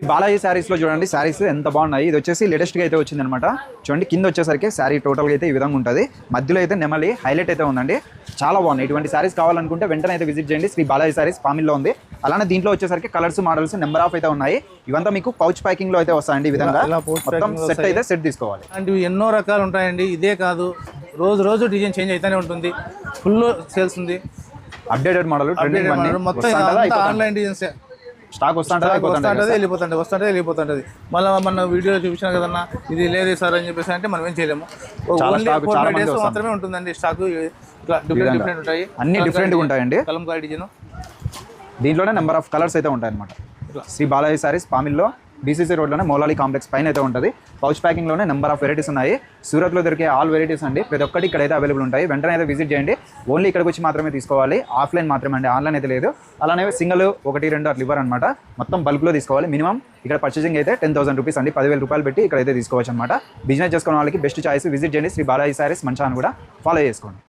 బాలాజీ శారీస్ లో చూడండి శారీస్ ఎంత బాగున్నాయి. ఇది వచ్చేసి లేటెస్ట్ గా అయితే వచ్చింది అనమాట. చూడండి కింద వచ్చేసరికి శారీ టోటల్ గా అయితే ఈ విధంగా ఉంటుంది. మధ్యలో అయితే నెమలి హైలైట్ అయితే ఉందండి. చాలా బాగున్నాయి. ఇటువంటి శారీస్ కావాలనుకుంటే వెంటనే అయితే విజిట్ చేయండి. శ్రీ బాలాజీ శారీస్ పామిల్లో ఉంది. అలానే దీంట్లో వచ్చేసరికి కలర్స్ మోడల్స్ నెంబర్ ఆఫ్ అయితే ఉన్నాయి. ఇవంతా మీకు పౌచ్ ప్యాకింగ్ లో అయితే వస్తాయండి. ఈ విధంగా మొత్తం సెట్ అయితే సెట్ తీసుకోవాలి. అంటే ఎన్నో రకాలు ఉంటాయండి. ఇదే కాదు రోజు రోజు డిజైన్ చేంజ్ అయితేనే ఉంటుంది. ఫుల్ సేల్స్ ఉంది. అప్డేటెడ్ మోడల్ మొత్తం ఆన్లైన్ డిజైన్స్ స్టాక్ వస్తుంటది వెళ్ళిపోతుంటది. మళ్ళీ మన వీడియోలో చూపించాను కదన్నా ఇది లేదు సార్ అని చెప్పేసి అంటే మనం ఏం చేయలేము. మాత్రమే ఉంటుందండి స్టాక్. డిఫరెంట్ ఉంటాయి, అన్ని డిఫరెంట్ ఉంటాయండి. కలంకారీ డిజైన్ దీంట్లోనే నెంబర్ ఆఫ్ కలర్స్ అయితే ఉంటాయి అనమాట. శ్రీ బాలాజీ శారీస్ పామిల్లో బీసీసీ రోడ్లోనే మౌలాలి కాంప్లెక్స్ పైన అయితే ఉంటుంది. పౌచ్ ప్యాకింగ్లోనే నెంబర్ ఆఫ్ వెరైటీస్ ఉన్నాయి. సూరత్లో దొరికే ఆల్ వెరైటీస్ అండి. ప్రతి ఒక్కటి ఇక్కడ అయితే అవైలబుల్ ఉంటాయి. వెంటనే అయితే విజిట్ చేయండి. ఓన్లీ ఇక్కడికి వచ్చి మాత్రమే తీసుకోవాలి. ఆఫ్లైన్ మాత్రమే అండి, ఆన్లైన్ అయితే లేదు. అలానే సింగిల్ 1-2 అట్లా ఇవ్వరు అనమాట. మొత్తం బల్క్లో తీసుకోవాలి. మినిమం ఇక్కడ పర్చేసింగ్ అయితే 10,000 రూపీస్ అండి. 10,000 రూపాయలు పెట్టి ఇక్కడ అయితే తీసుకోవచ్చు అనమాట. బిజినెస్ చేసుకున్న వాళ్ళకి బెస్ట్ చాయిస్. విజిట్ చేయండి శ్రీ బాలాజీ శారీస్ మంచాన్ని కూడా ఫాలో చేసుకోండి.